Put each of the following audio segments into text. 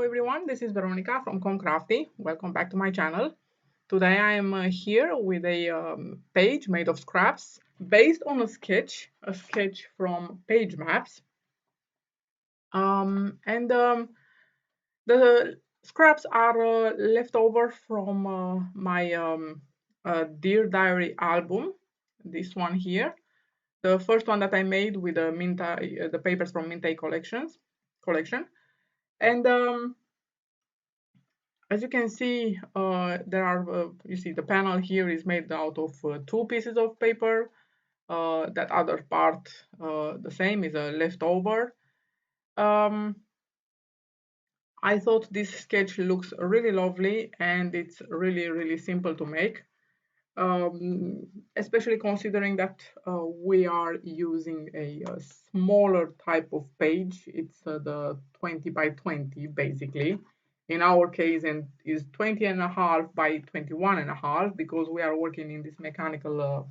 everyone, this is Veronica from Concrafty. Welcome back to my channel. Today I am here with a page made of scraps based on a sketch from Page Maps. The scraps are left over from my Dear Diary album, this one here. The first one that I made with the papers from Mintai collection. And as you can see, you see the panel here is made out of two pieces of paper. That other part, the same, is a leftover. I thought this sketch looks really lovely and it's really simple to make. Especially considering that we are using a smaller type of page. It's the 20 by 20 basically. In our case, and is 20 and a half by 21 and a half because we are working in this mechanical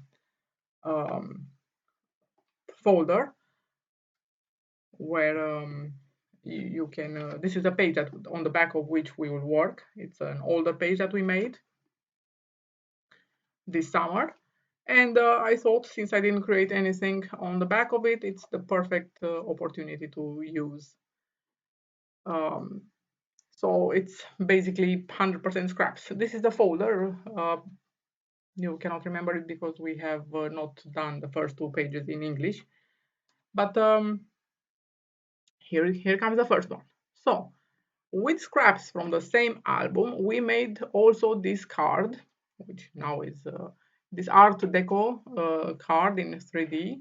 folder where you can, this is a page that on the back of which we will work. It's an older page that we made this summer. And I thought, since I didn't create anything on the back of it, it's the perfect opportunity to use. So it's basically 100% scraps. This is the folder. You cannot remember it because we have not done the first two pages in English. But here comes the first one. So with scraps from the same album, we made also this card, which now is this Art Deco card in 3D,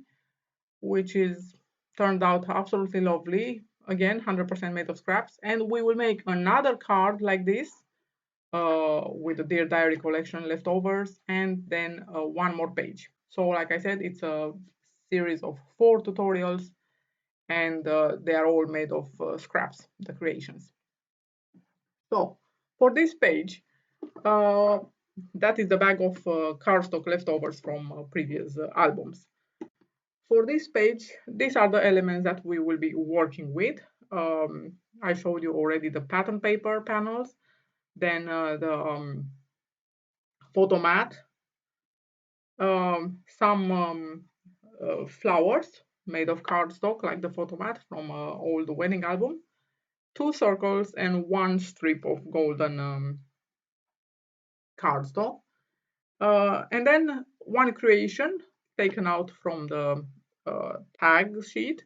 which is turned out absolutely lovely. Again, 100% made of scraps. And we will make another card like this with the Dear Diary collection leftovers, and then one more page. So like I said, it's a series of 4 tutorials, and they are all made of scraps, the creations. So for this page, that is the bag of cardstock leftovers from previous albums. For this page, these are the elements that we will be working with. I showed you already the pattern paper panels, then the Photomat, some flowers made of cardstock like the Photomat from old wedding album, 2 circles and 1 strip of golden cardstock. And then one creation taken out from the tag sheet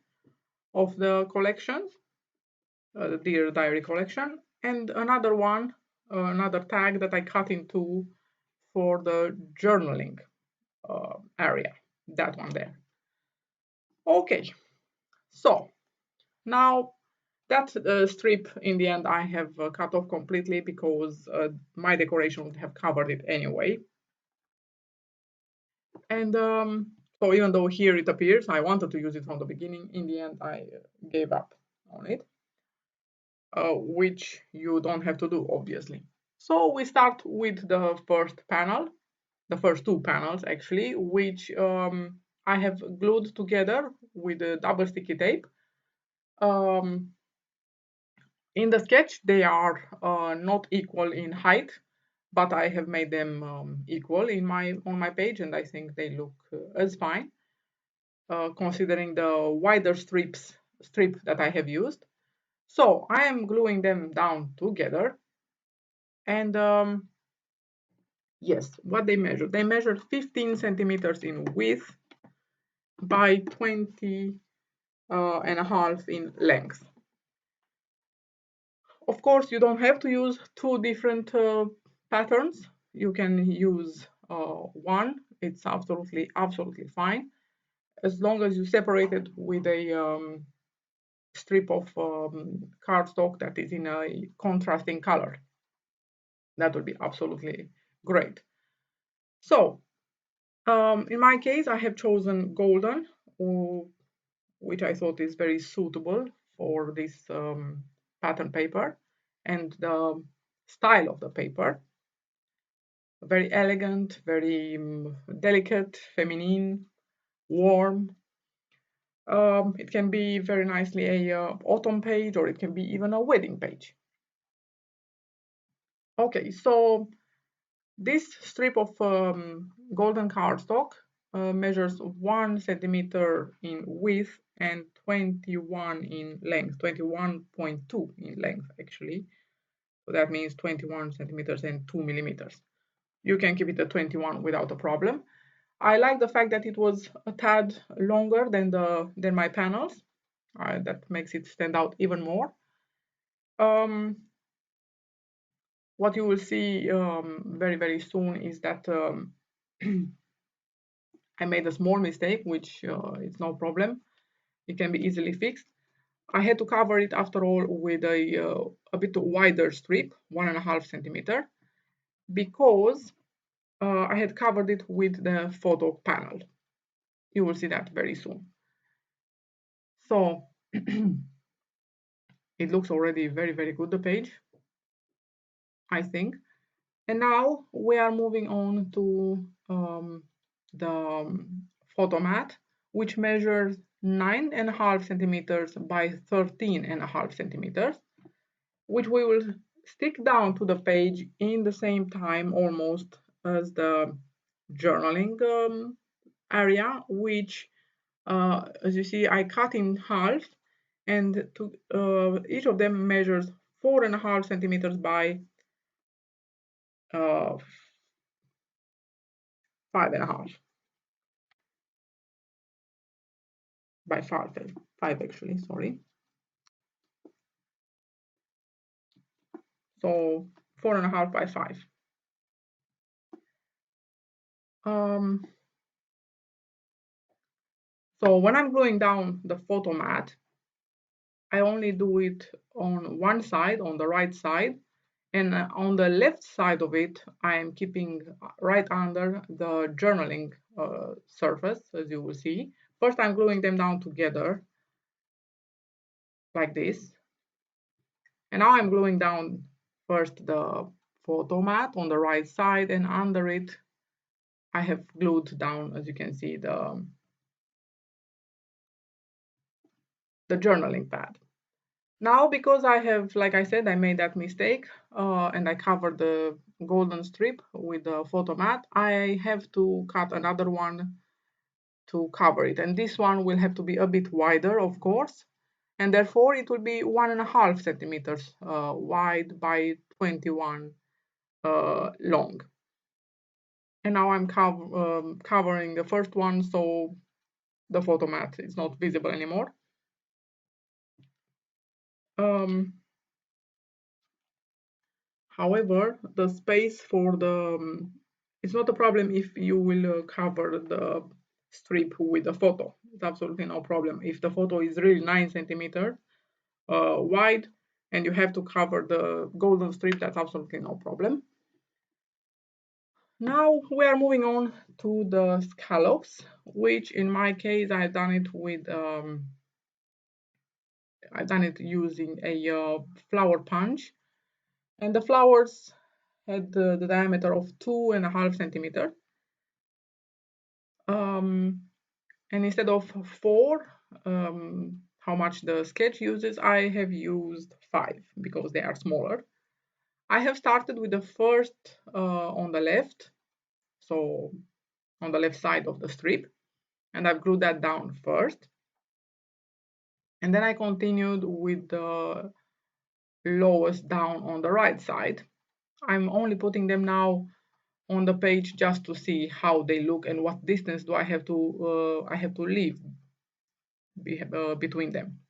of the collections, the Dear Diary collection, and another one, another tag that I cut into for the journaling area, that one there. Okay, so now that strip in the end I have cut off completely because my decoration would have covered it anyway. And so even though here it appears, I wanted to use it from the beginning, in the end I gave up on it, which you don't have to do, obviously. So we start with the first panel, the first 2 panels actually, which I have glued together with a double sticky tape. In the sketch, they are not equal in height, but I have made them equal on my page, and I think they look as fine, considering the wider strip that I have used. So I am gluing them down together, and yes, what they measured 15 centimeters in width by 20 and a half in length. Of course, you don't have to use 2 different patterns. You can use one. It's absolutely fine, as long as you separate it with a strip of cardstock that is in a contrasting color. That would be absolutely great. So in my case, I have chosen golden, which I thought is very suitable for this pattern paper and the style of the paper. Very elegant, very delicate, feminine, warm. It can be very nicely a autumn page, or it can be even a wedding page. Okay, so this strip of golden cardstock measures 1 centimeter in width and 21 in length, 21.2 in length actually. So that means 21 centimeters and 2 millimeters. You can keep it at 21 without a problem. I like the fact that it was a tad longer than my panels. That makes it stand out even more. Um, what you will see very soon is that I made a small mistake, which is no problem. It can be easily fixed. I had to cover it after all with a bit wider strip, 1.5 centimeter, because I had covered it with the photo panel. You will see that very soon. So it looks already very good, the page, I think. And now we are moving on to the Photomat, which measures 9.5 centimeters by 13.5 centimeters, which we will stick down to the page in the same time almost as the journaling area, which, as you see, I cut in half, and each of them measures 4.5 centimeters by 5.5, by 5 actually, sorry. So 4.5 by 5. Um, so when I'm gluing down the Photomat, I only do it on one side, on the right side, and on the left side of it, I am keeping right under the journaling surface, as you will see. First, I'm gluing them down together like this. And now I'm gluing down first the Photomat on the right side, and under it, I have glued down, as you can see, the journaling pad. Now, because I have, like I said, I made that mistake and I covered the golden strip with the Photomat, I have to cut another one to cover it. And this one will have to be a bit wider, of course, and therefore it will be 1.5 centimeters wide by 21 long. And now I'm covering the first one, so the Photomat is not visible anymore. However, the space for it's not a problem if you will cover the strip with a photo. It's absolutely no problem. If the photo is really 9 centimeters wide and you have to cover the golden strip, that's absolutely no problem. Now we are moving on to the scallops, which in my case I've done it with I've done it using a flower punch, and the flowers had the diameter of 2.5 centimeters. And instead of 4, how much the sketch uses, I have used 5 because they are smaller. I have started with the first on the left, so on the left side of the strip, and I've glued that down first. And then I continued with the lowest down on the right side. I'm only putting them now on the page just to see how they look and what distance do I have to leave between them.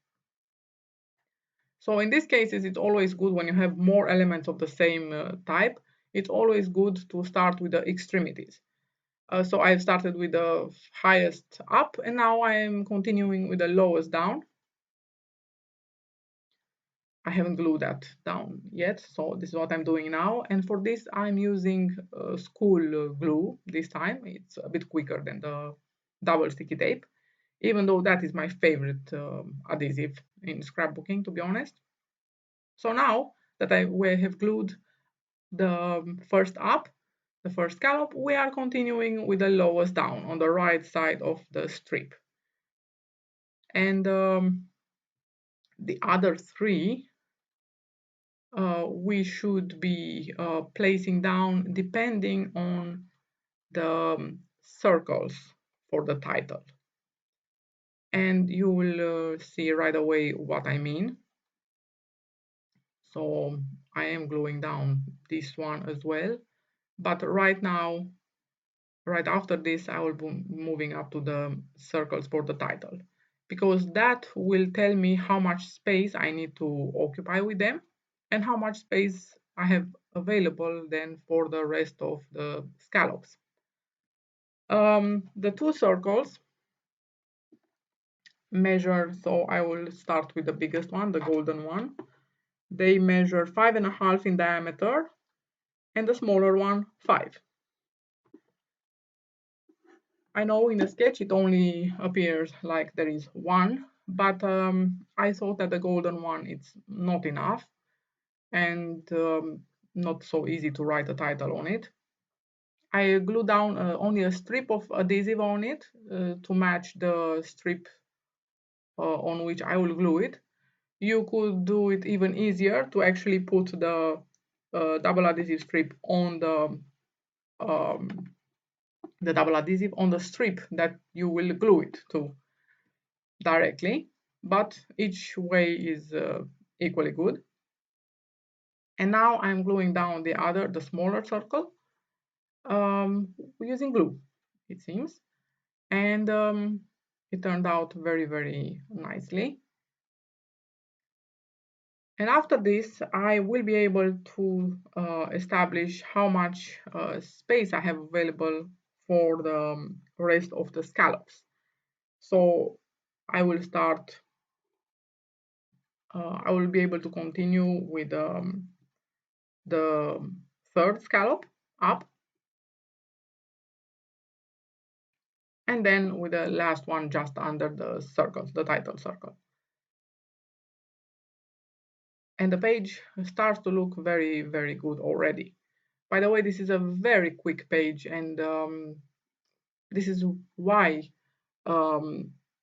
So in these cases, it's always good when you have more elements of the same type. It's always good to start with the extremities. So I've started with the highest up, and now I am continuing with the lowest down. I haven't glued that down yet, so this is what I'm doing now. And for this, I'm using school glue this time. It's a bit quicker than the double sticky tape, even though that is my favorite adhesive in scrapbooking, to be honest. So now that we have glued the first up, the first scallop, we are continuing with the lowest down on the right side of the strip. And the other 3 we should be placing down depending on the circles for the title. And you will see right away what I mean. So I am gluing down this one as well. But right now, right after this, I will be moving up to the circles for the title, because that will tell me how much space I need to occupy with them and how much space I have available then for the rest of the scallops. The two circles measure, so I will start with the biggest one, the golden one. They measure 5.5 in diameter, and the smaller one 5. I know in the sketch it only appears like there is one, but I thought that the golden one is not enough and not so easy to write a title on it. I glue down only a strip of adhesive on it to match the strip on which I will glue it. You could do it even easier to actually put the double adhesive strip on um, the double adhesive on the strip that you will glue it to directly, but each way is equally good. And now I'm gluing down the smaller circle using glue, it seems. And it turned out very, very nicely. And after this, I will be able to establish how much space I have available for the rest of the scallops. So I will start, I will be able to continue with the third scallop up, and then with the last one just under the circles, the title circle. And the page starts to look very, very good already. By the way, this is a very quick page, and this is why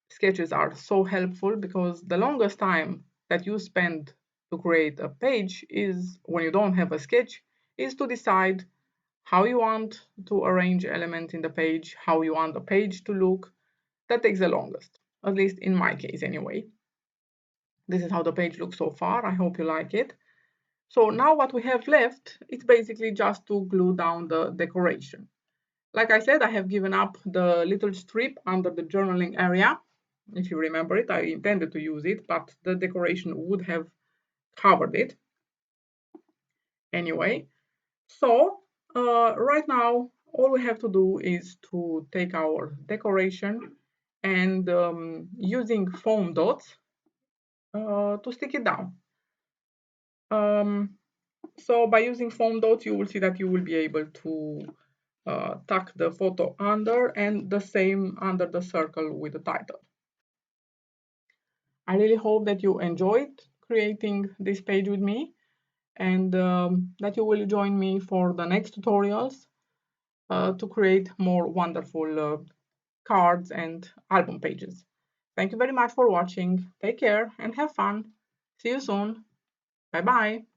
sketches are so helpful, because the longest time that you spend to create a page is when you don't have a sketch, is to decide how you want to arrange elements in the page, how you want the page to look. That takes the longest, at least in my case anyway. This is how the page looks so far. I hope you like it. So now what we have left is basically just to glue down the decoration. Like I said, I have given up the little strip under the journaling area. If you remember it, I intended to use it, but the decoration would have covered it anyway. So right now, all we have to do is to take our decoration and using foam dots to stick it down. So by using foam dots, you will see that you will be able to tuck the photo under, and the same under the circle with the title. I really hope that you enjoyed creating this page with me, and that you will join me for the next tutorials to create more wonderful cards and album pages. Thank you very much for watching. Take care and have fun. See you soon. Bye bye.